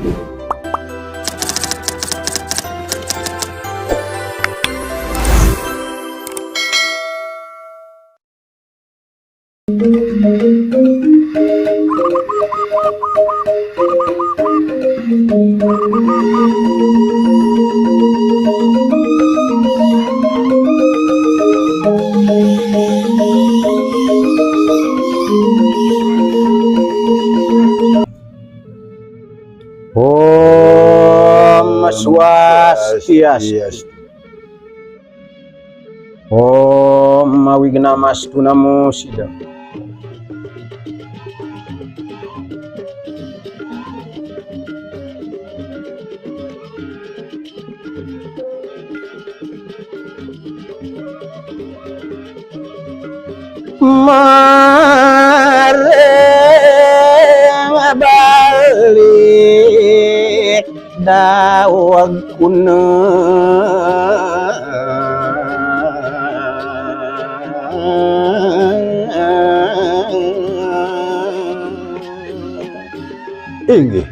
Om Swastiastu. Om Wignamastu Namo Siddha. Mare balik dawag kuna inggih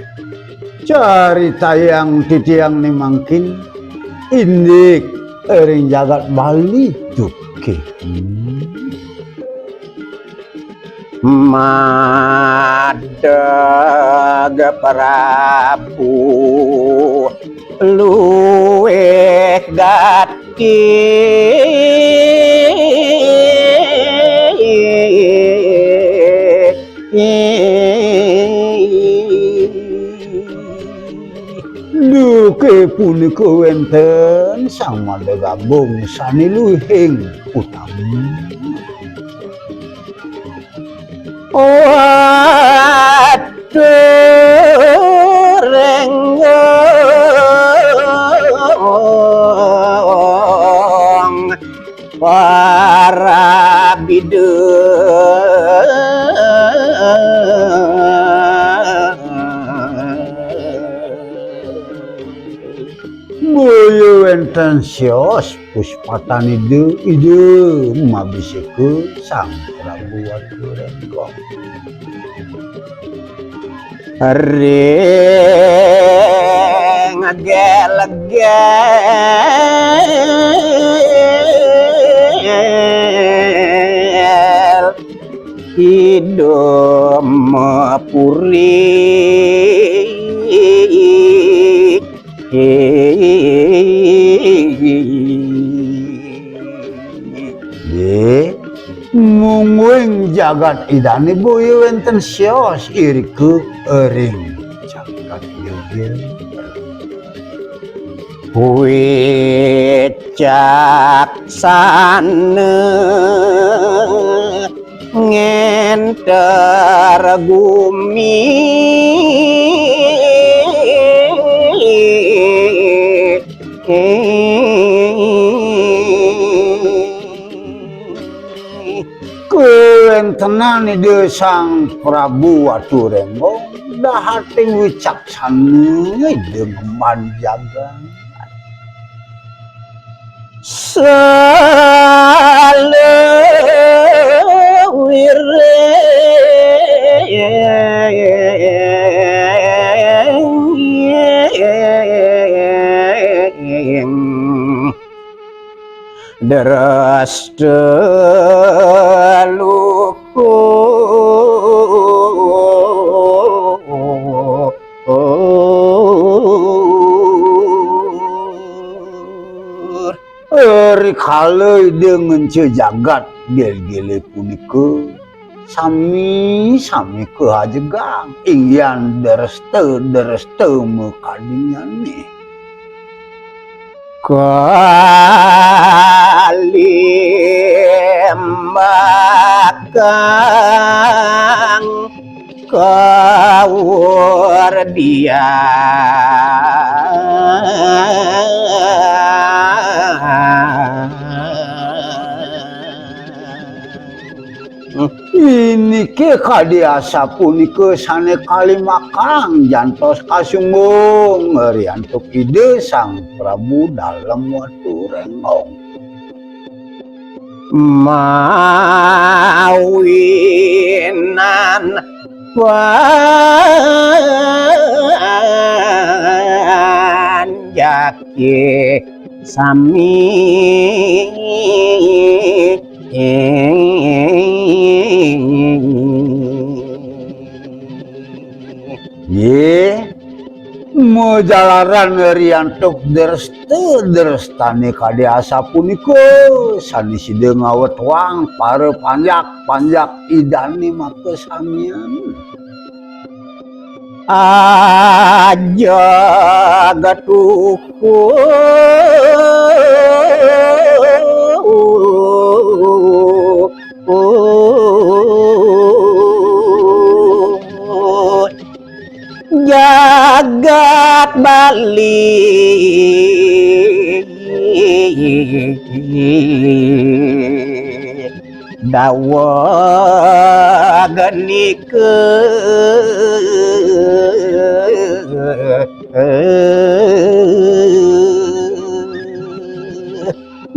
carita yang titiang nimangkin indik ering jagat Bali juke Madeg Prabu luweh gati duke punika wenten sang madegabung saniluhing utami Renggong para boyo wenten sios puspatani ide mabiseke sang Prabu Waturenggong ring gelegel hidup mapuri mungwing jagat idane boyo wenten sios iriku ering jagat yoge wicaksana ngenter gumi kuwentenane de sang Prabu Waturenggong dahating wicaksana ide ngemban jagat salewire deras teluhur rikale dengan sejagat gel-gele punika sami-sami kehajegang ingyan dereste mekadinyane kalimbakang kawur dia ini ke kadiasa punika sane kalimakang jantos kasumbung ngeriantuk ide sang Prabu dalem Waturenggong mawinan sami ye mojalaran riantuk derstane kade asa punika sanesida ngawetwang para panjak idane makasamian aja gatuhu jagat Bali dawa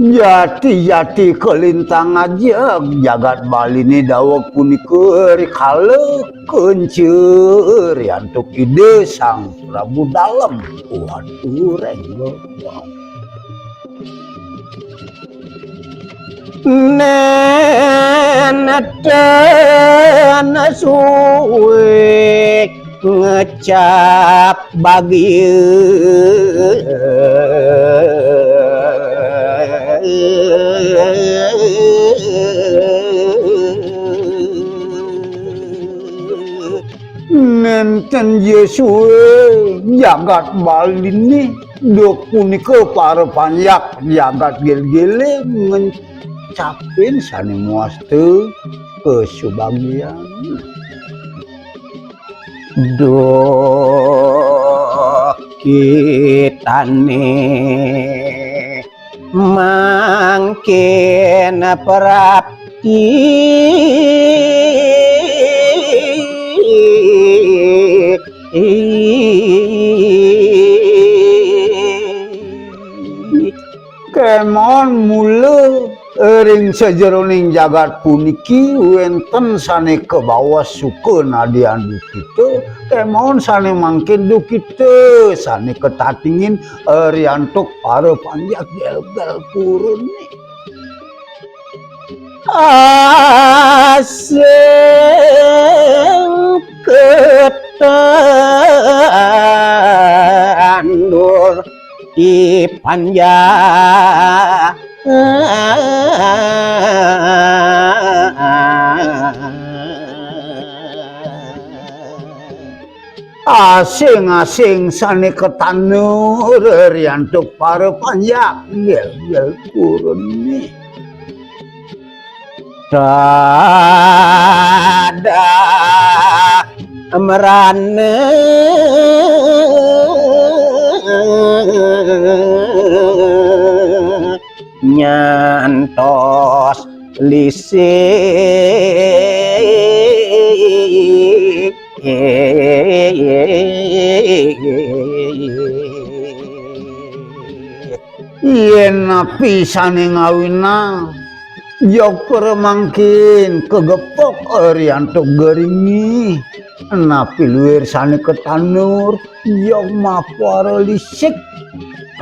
Yati kelintang aja jagat Bali ni dawak punika rikala kencur yantuk ide sang Prabu Dalem waduh renggo neneten suwe ngecap bagi nenten Yesue jagat Bali ni dok punika para panjak jagat gel-gele capin sani muastu kesubagian do kitane mangkin prapti kemon mule ring sejeroning jagat puniki wenten sane ke bawah suka nadian dukita kemon sane mangkin dukita sane ketatingin riantuk para panjak gel-gel purun ni asing ketandur di panjang asing-asing sane ketanur riantuk para panjak gel-gel purun ni Dada merane nyantos lise yen napi sane ngawina Yok permangkin kegepok riantuk geringi napi luir sane ketanur yok mapara lisik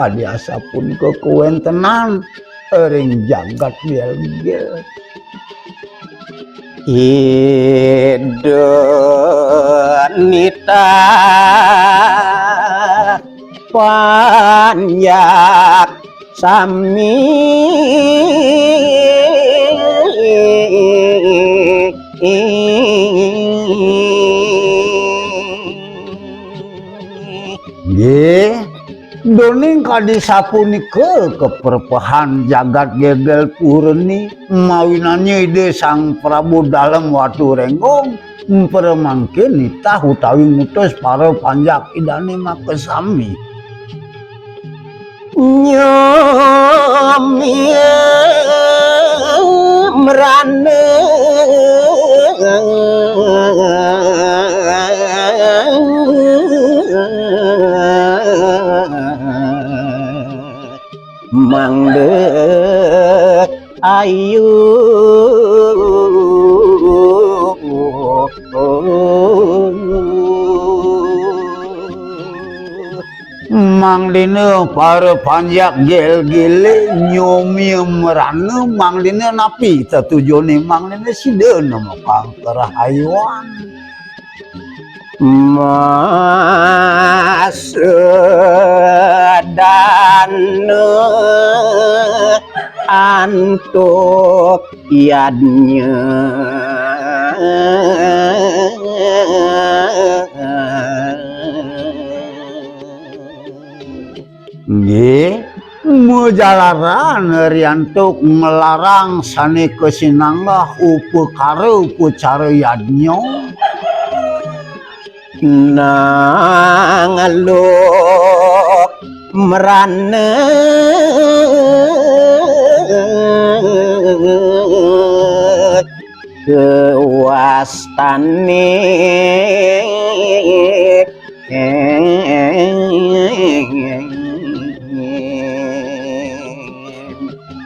kadiasa pun kekuwentenan ring jagat gel-gel Idonita panjak sami nggih doning kadi sapunika keperpahan jagat gegel purni mawinane ide sang Prabu Dalem Watu Renggong permangkin nitah utawi ngutus para panjak idane makasami nyomie merane mangde ayu Mangdina para panjak gel-gele nyomi merana mangdina napi tetujone mangdina sidena makang haywan Mas dana antuk yadnya nggih mujalaran riantuk melarang sane kesinanggah upekara upacara yadnya nangaluk merana kewastane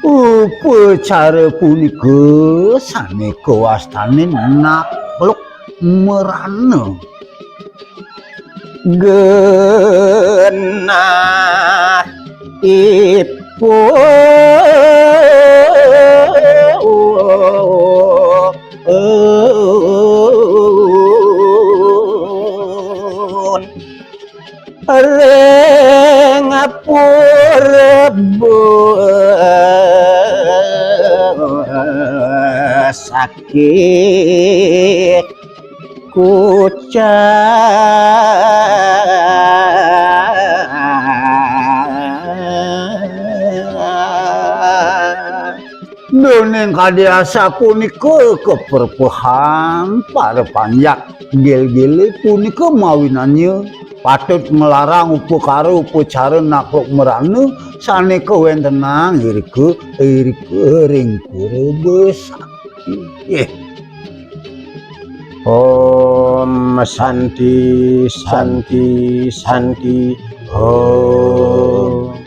upacara punika sane kewastane nakluk merana genah ipun rengapur sakit Doning kadiasa punika keperpehan para panjak gel-gele punika mawinannya patut melarang upakara upacara nakluk merana sane kewentenang irike ring besakti. Om Santi Santi Santi Om